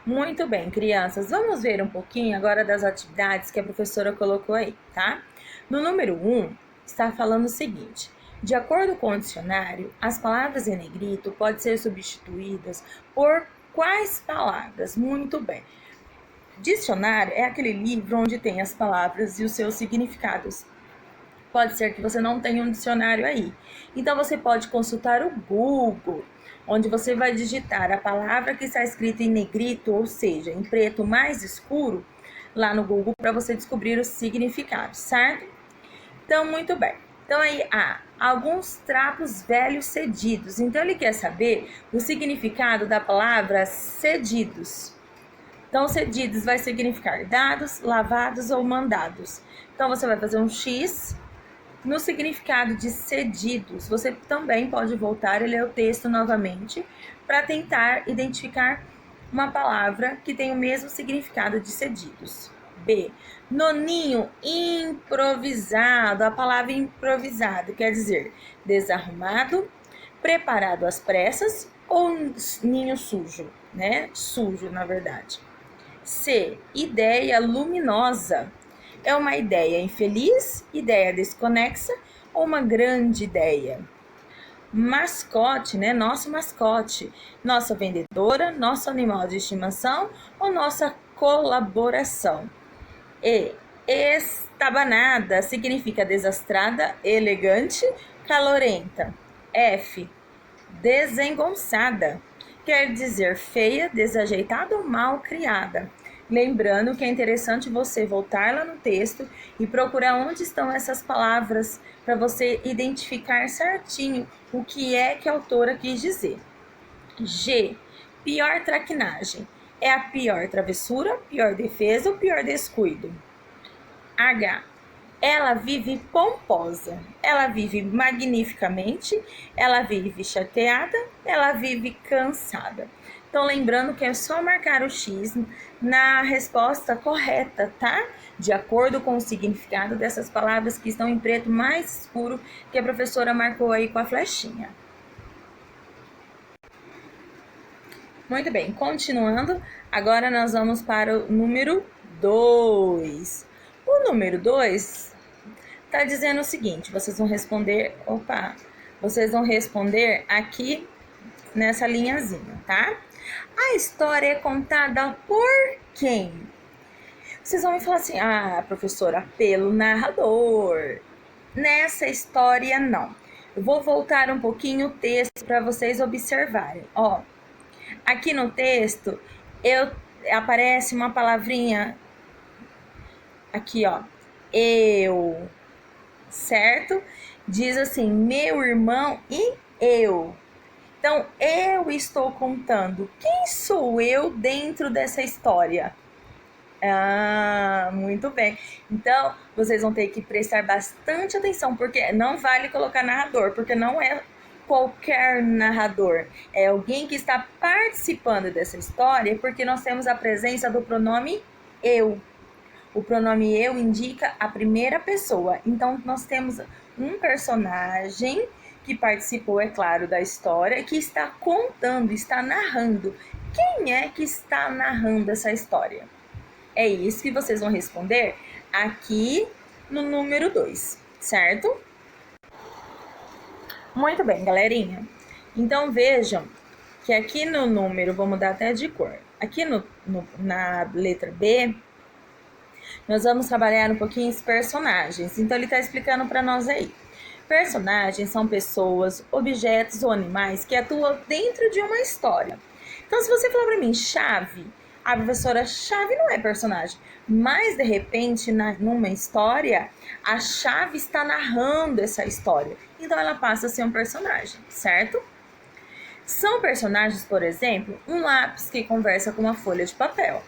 Muito bem, crianças, vamos ver um pouquinho agora das atividades que a professora colocou aí, tá? No número 1, está falando o seguinte: de acordo com o dicionário, as palavras em negrito podem ser substituídas por quais palavras? Muito bem. Dicionário é aquele livro onde tem as palavras e os seus significados. Pode ser que você não tenha um dicionário aí. Então você pode consultar o Google, onde você vai digitar a palavra que está escrita em negrito, ou seja, em preto mais escuro, lá no Google para você descobrir os significados, certo? Então, muito bem. Então aí há alguns trapos velhos cedidos. Então ele quer saber o significado da palavra cedidos. Então, cedidos vai significar dados, lavados ou mandados. Então você vai fazer um X no significado de cedidos. Você também pode voltar e ler o texto novamente para tentar identificar uma palavra que tem o mesmo significado de cedidos. B. Noninho improvisado. A palavra improvisado quer dizer desarrumado, preparado às pressas ou ninho sujo, né? Sujo, na verdade. C. Ideia luminosa. É uma ideia infeliz, ideia desconexa ou uma grande ideia? Mascote, né? Nosso mascote, nossa vendedora, nosso animal de estimação ou nossa colaboração? E. Estabanada significa desastrada, elegante, calorenta. F. Desengonçada quer dizer feia, desajeitada ou mal criada. Lembrando que é interessante você voltar lá no texto e procurar onde estão essas palavras para você identificar certinho o que é que a autora quis dizer. G. Pior traquinagem. É a pior travessura, pior defesa ou pior descuido? H. Ela vive pomposa, ela vive magnificamente, ela vive chateada, ela vive cansada. Então, lembrando que é só marcar o X na resposta correta, tá? De acordo com o significado dessas palavras que estão em preto mais escuro que a professora marcou aí com a flechinha. Muito bem, continuando, agora nós vamos para o número 2. O número 2 tá dizendo o seguinte, vocês vão responder aqui nessa linhazinha, tá? A história é contada por quem? Vocês vão me falar assim, professora, pelo narrador. Nessa história, não. Eu vou voltar um pouquinho o texto para vocês observarem. Ó, aqui no texto, aparece uma palavrinha aqui, ó, eu, certo? Diz assim, meu irmão e eu. Então, eu estou contando. Quem sou eu dentro dessa história? Muito bem. Então, vocês vão ter que prestar bastante atenção, porque não vale colocar narrador, porque não é qualquer narrador. É alguém que está participando dessa história, porque nós temos a presença do pronome eu. O pronome eu indica a primeira pessoa. Então, nós temos um personagem que participou, é claro, da história, que está contando, está narrando. Quem é que está narrando essa história? É isso que vocês vão responder aqui no número 2, certo? Muito bem, galerinha. Então, vejam que aqui no número, vou mudar até de cor. Aqui na letra B, nós vamos trabalhar um pouquinho os personagens. Então, ele está explicando para nós aí. Personagens são pessoas, objetos ou animais que atuam dentro de uma história. Então, se você falar para mim, Chave, a professora Chave não é personagem, mas de repente, numa história, a Chave está narrando essa história. Então, ela passa a ser um personagem, certo? São personagens, por exemplo, um lápis que conversa com uma folha de papel.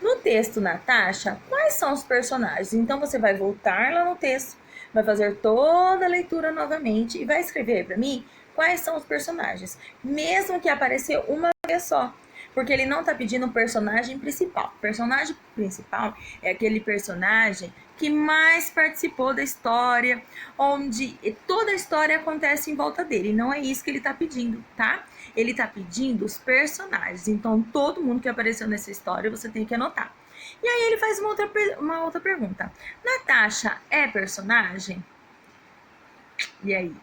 No texto, Natasha, quais são os personagens? Então, você vai voltar lá no texto, vai fazer toda a leitura novamente e vai escrever para mim quais são os personagens, mesmo que apareceu uma vez só, porque ele não está pedindo o personagem principal. O personagem principal é aquele personagem que mais participou da história, onde toda a história acontece em volta dele. Não é isso que ele tá pedindo, tá? Ele tá pedindo os personagens. Então, todo mundo que apareceu nessa história, você tem que anotar. E aí ele faz uma outra pergunta. Natasha é personagem? E aí?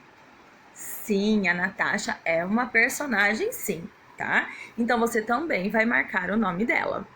Sim, a Natasha é uma personagem, sim, tá? Então você também vai marcar o nome dela.